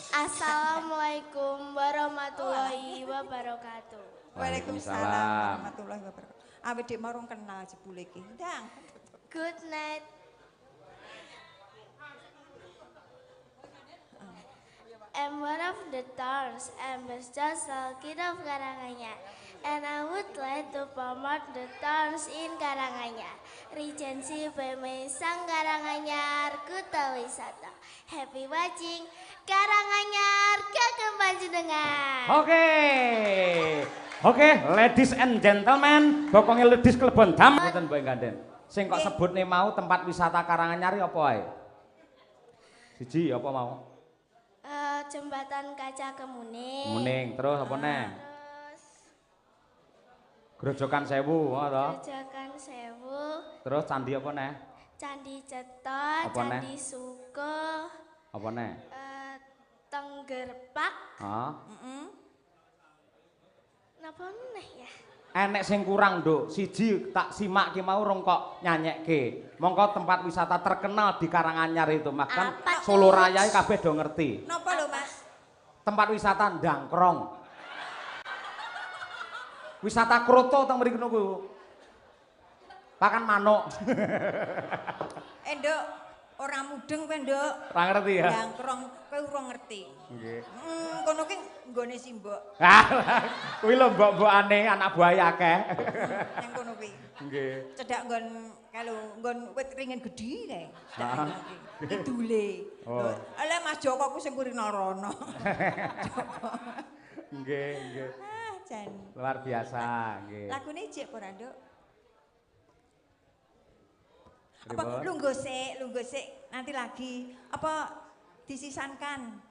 [SPEAKER 4] Assalamualaikum warahmatullahi wabarakatuh.
[SPEAKER 6] Waalaikumsalam warahmatullahi wabarakatuh. Awake dhek marung kenal jebule iki. Ndang.
[SPEAKER 4] Good night. I'm one of the Towns Ambassador Salkid of Karanganyar, and I would like to promote the towns in Karanganyar. Regency Pemesang Karanganyar, Kuta Wisata. Happy watching Karanganyar, Kakang Panjenengan.
[SPEAKER 5] Oke, ladies and gentlemen, pokoknya ladies kelebon dam mboten Mbak Ganden. Sing kok sebutne mau tempat wisata Karanganyar apa ae? Siji apa mau?
[SPEAKER 4] Jembatan Kaca Kemuning.
[SPEAKER 5] Muning, terus apa neh?
[SPEAKER 4] Terus
[SPEAKER 5] Grojogan Sewu, ngono to?
[SPEAKER 4] Grojogan Sewu.
[SPEAKER 5] Terus candi apa neh?
[SPEAKER 4] Candi Ceto,
[SPEAKER 5] Apa neh?
[SPEAKER 4] Candi Suko,
[SPEAKER 5] Apa neh?
[SPEAKER 4] Tenggerpak.
[SPEAKER 5] Heeh.
[SPEAKER 4] Napa meneh ya?
[SPEAKER 5] Enek sing kurang, Nduk. Siji tak simak ki mau rong kok nyanyekke. Mongko tempat wisata terkenal di Karanganyar itu, bahkan
[SPEAKER 4] Apa
[SPEAKER 5] Solo
[SPEAKER 4] tuh?
[SPEAKER 5] Raya kabeh do ngerti.
[SPEAKER 6] Napa lho, Mas?
[SPEAKER 5] Tempat wisata Ndangkrong. Wisata kroto teng mriki niku. Pakan manuk.
[SPEAKER 6] Nduk, ora mudeng kowe, Nduk.
[SPEAKER 5] Ora ngerti ya?
[SPEAKER 6] Ndangkrong kowe ora ngerti.
[SPEAKER 5] Nggih.
[SPEAKER 6] Kono ki nggone simbok.
[SPEAKER 5] Kuwi lho mbok-mbokane anak buaya akeh.
[SPEAKER 6] Nang kono kuwi.
[SPEAKER 5] Nggih.
[SPEAKER 6] Cedak nggon nggon wit ringin gedhi kae.
[SPEAKER 5] Ah.
[SPEAKER 6] Idule.
[SPEAKER 5] Oh.
[SPEAKER 6] Ala Mas Joko ku sing kurina rono.
[SPEAKER 5] Nggih, nggih.
[SPEAKER 6] Ah, jan.
[SPEAKER 5] Luar biasa, nggih.
[SPEAKER 6] Lagune jek ora, Nduk?
[SPEAKER 5] Pripun?
[SPEAKER 6] Apa lungguh sik, nanti lagi. Apa disisankan?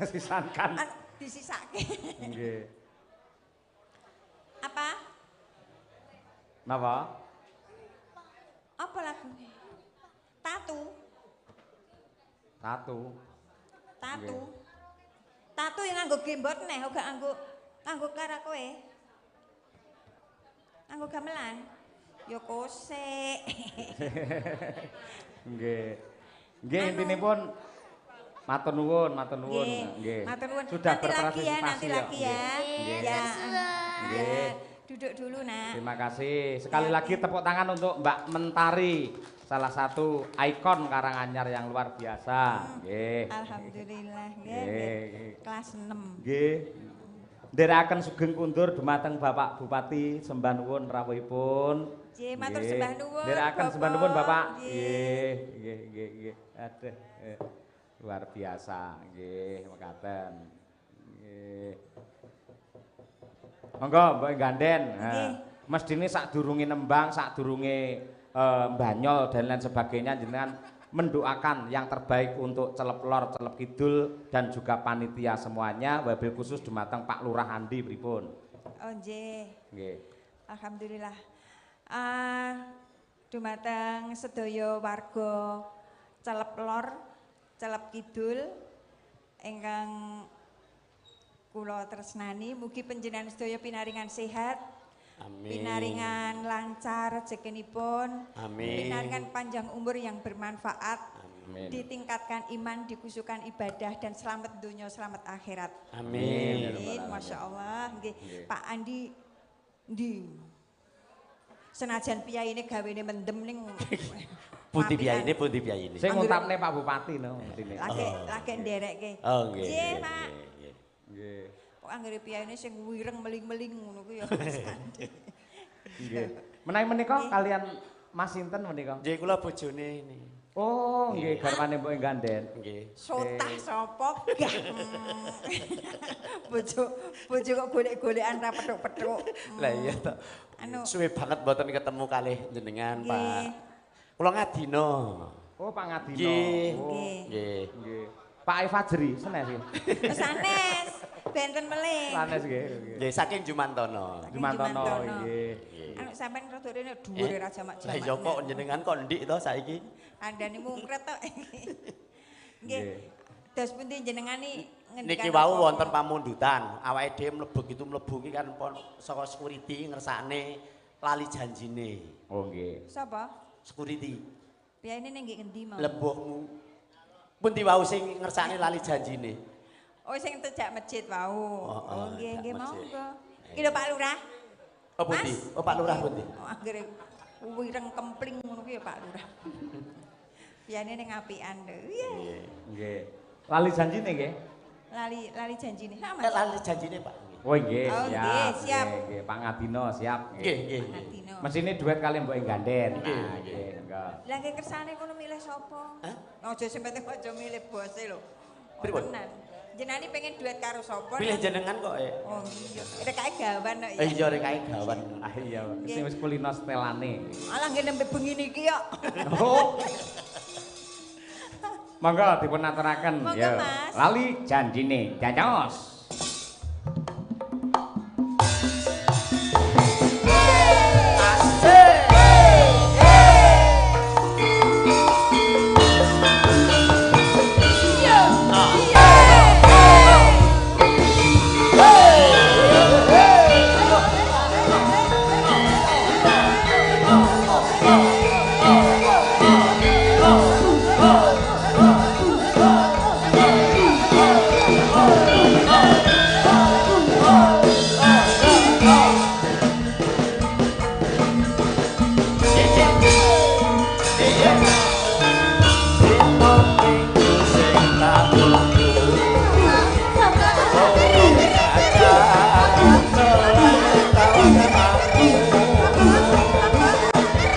[SPEAKER 5] Sisankan.
[SPEAKER 6] Disisake.
[SPEAKER 5] Nggih.
[SPEAKER 1] Napa?
[SPEAKER 6] Apa lagune? Tatu.
[SPEAKER 1] Tatu.
[SPEAKER 6] Tatu. Tatu yang nganggo gembot neh, gak nganggo kara kowe. Nganggo gamelan. Ya kosek.
[SPEAKER 1] Nggih. Nggih intinipun matur nuwun, nggih.
[SPEAKER 6] Matur nuwun.
[SPEAKER 1] Sudah
[SPEAKER 6] Nanti lagi ya,
[SPEAKER 1] berpartisipasi
[SPEAKER 6] nanti lagi ya.
[SPEAKER 1] Nggih.
[SPEAKER 6] Ya.
[SPEAKER 1] Nggih.
[SPEAKER 6] Duduk dulu, Nak.
[SPEAKER 1] Terima kasih. Sekali lagi tepuk tangan untuk Mbak Mentari, salah satu ikon Karanganyar yang luar biasa. Nggih.
[SPEAKER 6] Alhamdulillah,
[SPEAKER 1] Nggih.
[SPEAKER 6] nggih. Kelas 6.
[SPEAKER 1] Nggih. Nderekaken sugeng kundur dumateng Bapak Bupati sembah nuwun rawuhipun.
[SPEAKER 6] Nggih, matur sembah nuwun.
[SPEAKER 1] Nderekaken
[SPEAKER 6] Bapak.
[SPEAKER 1] sembah nuwun Bapak.
[SPEAKER 6] Nggih.
[SPEAKER 1] Nggih. Aduh. Luar biasa. Nggih, mekaten. Nggih. Monggo Mbak Ganden. Mestine sadurunge nembang, sadurunge mbanyol dan lain sebagainya jenengan mendoakan yang terbaik untuk Celep Lor, Celep Kidul dan juga panitia semuanya, wabil khusus dumateng Pak Lurah Andi pripun.
[SPEAKER 6] Oh nggih.
[SPEAKER 1] Nggih.
[SPEAKER 6] Alhamdulillah. Dumateng sedaya warga Celep Lor, Celep Kidul ingkang kula tresnani, mugi panjenengan sedaya pinaringan sehat.
[SPEAKER 7] Amin.
[SPEAKER 6] Pinaringan lancar rezekinipun.
[SPEAKER 7] Amin.
[SPEAKER 6] Pinaringan panjang umur yang bermanfaat.
[SPEAKER 1] Amin.
[SPEAKER 6] Ditingkatkan iman, dikusukan ibadah dan selamat dunia, selamat akhirat.
[SPEAKER 7] Amin.
[SPEAKER 6] Amin. Masya Allah. Nggih. Pak Andi ndi senajan piyai ini gawe ini mendem ning
[SPEAKER 7] Pundi piyai ini.
[SPEAKER 1] Sing nguntapne Pak Bupati no intine.
[SPEAKER 6] lagi nderekke.
[SPEAKER 7] Oh nggih.
[SPEAKER 6] Nggih, Pak.
[SPEAKER 1] Nggih.
[SPEAKER 6] Kok anggere piyane sing wireng meling-meling ngono ku ya.
[SPEAKER 1] Nggih. Menawi menika kalian Mas sinten menika?
[SPEAKER 7] Nggih kula bojone ini.
[SPEAKER 1] Oh, nggih garwane Mbok Ganden.
[SPEAKER 7] Nggih.
[SPEAKER 6] Sotah sapa gah. Bojo kok golek-golekan ra petuk-petuk.
[SPEAKER 7] Lah iya to.
[SPEAKER 6] Anu.
[SPEAKER 7] Suwe banget mboten ketemu kalih jenengan,
[SPEAKER 6] Nggih.
[SPEAKER 7] Pak. Kula ngadina.
[SPEAKER 1] Oh, Pak Ngadino.
[SPEAKER 7] Nggih.
[SPEAKER 1] Oh,
[SPEAKER 7] Nggih.
[SPEAKER 1] nggih. Pak Fajri senes iki.
[SPEAKER 6] Sanes, benten melih.
[SPEAKER 1] Sanes nggih. nggih.
[SPEAKER 7] Nggih saking Jumantono.
[SPEAKER 1] Jumantono
[SPEAKER 6] Jumantono.
[SPEAKER 1] nggih.
[SPEAKER 6] Anu sampean rada rene dhuwure ra jamak-jamak.
[SPEAKER 7] Lah iya kok jenengan kok ndik to saiki?
[SPEAKER 6] Andane mungkret tok. Nggih.
[SPEAKER 1] Nggih.
[SPEAKER 6] Dos pundi jenengan ngendikan
[SPEAKER 7] Niki wau
[SPEAKER 6] apa-apa?
[SPEAKER 7] wonten pamundutan. Awake dhewe mlebu ki kan saka security ngersakne lali janjine.
[SPEAKER 1] Oh, nggih.
[SPEAKER 6] Sapa?
[SPEAKER 7] Security.
[SPEAKER 6] Piyane ning ngendi mau?
[SPEAKER 7] Lebohmu. Pundi wau sing ngersakne lali janjine?
[SPEAKER 6] Oh sing tejak masjid wau. Oh nggih nggih
[SPEAKER 7] tejak masjid.
[SPEAKER 6] monggo. Iki lho Pak Lurah.
[SPEAKER 7] Oh pundi?
[SPEAKER 6] Mas?
[SPEAKER 7] Oh Pak Lurah pundi?
[SPEAKER 6] Oh anggere wireng kempling ngono ki ya Pak Lurah. Piyane ning apian lho. Iya.
[SPEAKER 1] Nggih. Lali janjine nggih.
[SPEAKER 6] Lali janjine. Ha Mas.
[SPEAKER 7] Lali janjine Pak.
[SPEAKER 1] Oh, nggih,
[SPEAKER 6] Oh,
[SPEAKER 1] siap.
[SPEAKER 6] nggih, siap.
[SPEAKER 1] Nggih, Pak Ngadino siap.
[SPEAKER 7] Nggih, nggih.
[SPEAKER 6] Ngadino.
[SPEAKER 1] Mesine duet kali Mbok Ganden.
[SPEAKER 7] Nggih,
[SPEAKER 1] Nah,
[SPEAKER 7] nggih.
[SPEAKER 1] enggak.
[SPEAKER 6] Lah nggih kersane kono milih sapa?
[SPEAKER 7] Hah?
[SPEAKER 6] Aja sing penting aja milih bose lho. Oh,
[SPEAKER 7] Pripun?
[SPEAKER 6] tenan. Jenengan pengen duet karo sapa?
[SPEAKER 7] Pilih jenengan kok
[SPEAKER 6] Oh iya. Rekae gawan kok ya.
[SPEAKER 7] iya rek gawan.
[SPEAKER 1] Ah iya, sing wis kulino setelane.
[SPEAKER 6] Alah nggih nembe bengi niki kok.
[SPEAKER 1] Oh. Monggo dipun aturaken.
[SPEAKER 6] Monggo,
[SPEAKER 1] Ya.
[SPEAKER 6] Mas.
[SPEAKER 1] Lali janjine. Jajos.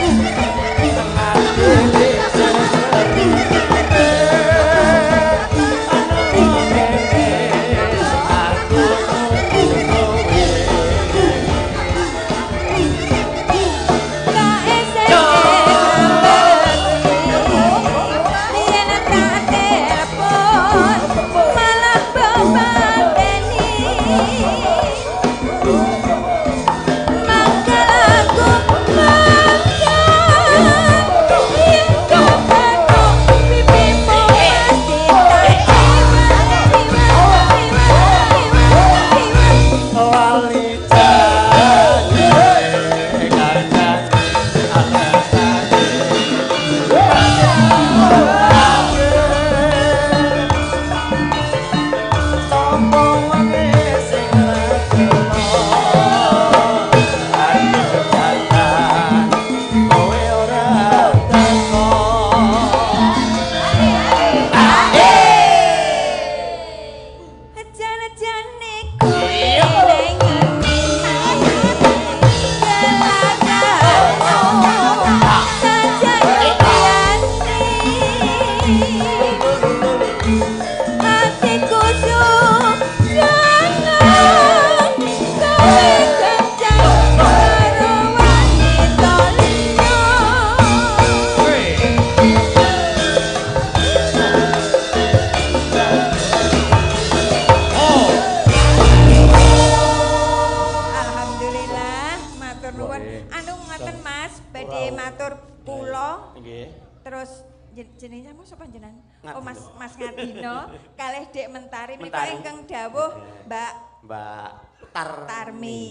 [SPEAKER 7] Thank you.
[SPEAKER 6] Kula.
[SPEAKER 7] Nggih.
[SPEAKER 6] Terus jenenge sampeyan sapa jenengan? Oh
[SPEAKER 7] Ngadino.
[SPEAKER 6] Mas Ngadino kalih Dek Mentari menika
[SPEAKER 7] Mentari.
[SPEAKER 6] ingkang dawuh Mbak
[SPEAKER 7] Tarmi.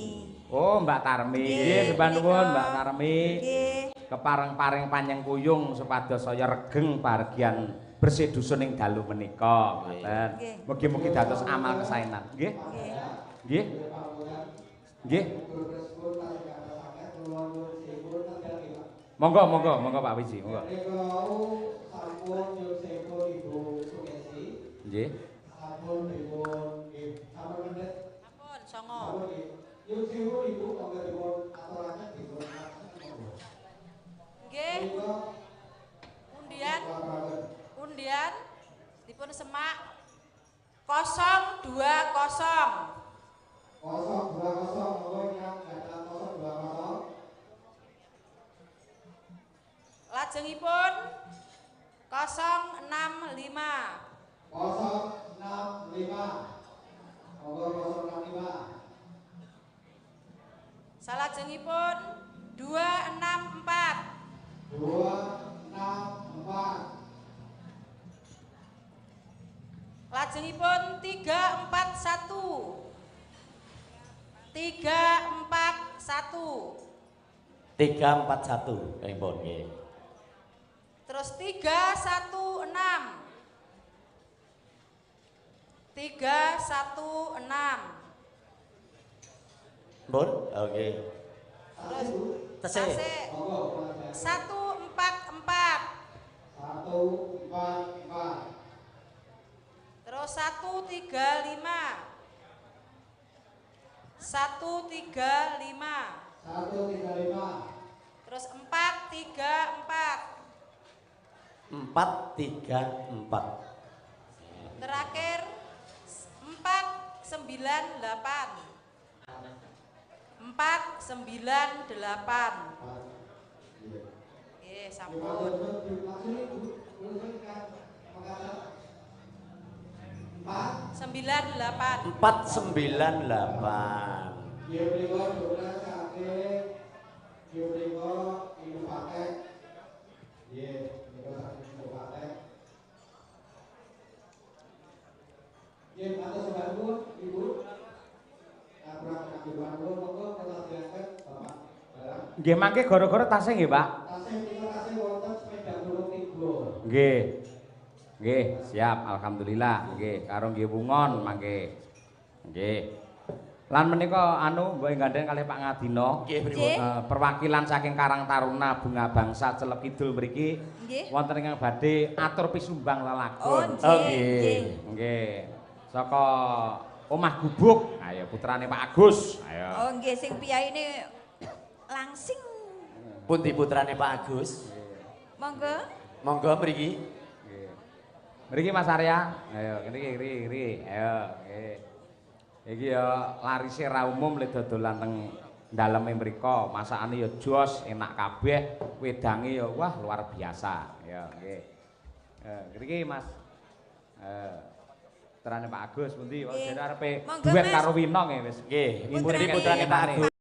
[SPEAKER 1] Oh, Mbak Tarmi.
[SPEAKER 6] Nggih,
[SPEAKER 1] Nggih, sembah nuwun
[SPEAKER 6] menika.
[SPEAKER 1] Mbak Tarmi.
[SPEAKER 6] Nggih.
[SPEAKER 1] Kepareng-pareng panjang kuyung supados saya regeng bahagian bersih dusun ing dalu menika. Ngoten.
[SPEAKER 6] Nggih.
[SPEAKER 1] Mugi-mugi dados amal kesaenan. Nggih.
[SPEAKER 6] Nggih.
[SPEAKER 1] Nggih. Nggih. Monggo, monggo, monggo Pak Wiji, monggo. Nggih.
[SPEAKER 8] Ampun, songo. Nggih. Undian dipun semak 020. 020 lajengipun 065. Salajengipun 264. Lajengipun 341.
[SPEAKER 7] 341 pripun nggih.
[SPEAKER 8] Terus 316. 316.
[SPEAKER 7] Pun? Oke.
[SPEAKER 8] Terus
[SPEAKER 7] Tesih.
[SPEAKER 8] 144. Terus 135. 135. Terus 434.
[SPEAKER 7] 434.
[SPEAKER 8] Terakhir 498. 498. Nggih, sampun. 98.
[SPEAKER 7] 498.
[SPEAKER 1] Nggih mangke gara-gara tasih nggih, Pak. Nggih. Nggih, siap alhamdulillah. Nggih, karo nggih wungon mangke. Nggih. Lan menika anu mbok gandeng kalih Pak Ngadino.
[SPEAKER 7] Nggih, pripun?
[SPEAKER 1] Perwakilan saking Karang Taruna Bunga Bangsa Celep Kidul mriki
[SPEAKER 6] Nggih.
[SPEAKER 1] wonten ingkang badhe atur pisumbang
[SPEAKER 6] Oh,
[SPEAKER 1] lelagon.
[SPEAKER 6] nggih.
[SPEAKER 1] Nggih. Saka Omah Gubuk. Ayo putrane Pak Agus. Ayo.
[SPEAKER 6] Oh nggih sing piyaine langsing.
[SPEAKER 7] Pundi putrane Pak Agus?
[SPEAKER 6] Monggo.
[SPEAKER 7] Monggo mriki.
[SPEAKER 1] Nggih. Mriki Mas Arya. Ayo kiri. Ayo, nggih. Iki ya larise ra umum le dodolan teng daleme mriko. Masakane ya jos, enak kabeh. Wedange ya wah luar biasa. Ya, nggih. Mriki Mas. Putrane Pak Agus pundi? Wong
[SPEAKER 6] Nggih.
[SPEAKER 1] jare arepe
[SPEAKER 6] Monggo,
[SPEAKER 1] duet
[SPEAKER 6] Mas.
[SPEAKER 1] karo Winong ya wis.
[SPEAKER 7] Nggih,
[SPEAKER 6] Putrane
[SPEAKER 7] putrane Pak Agus.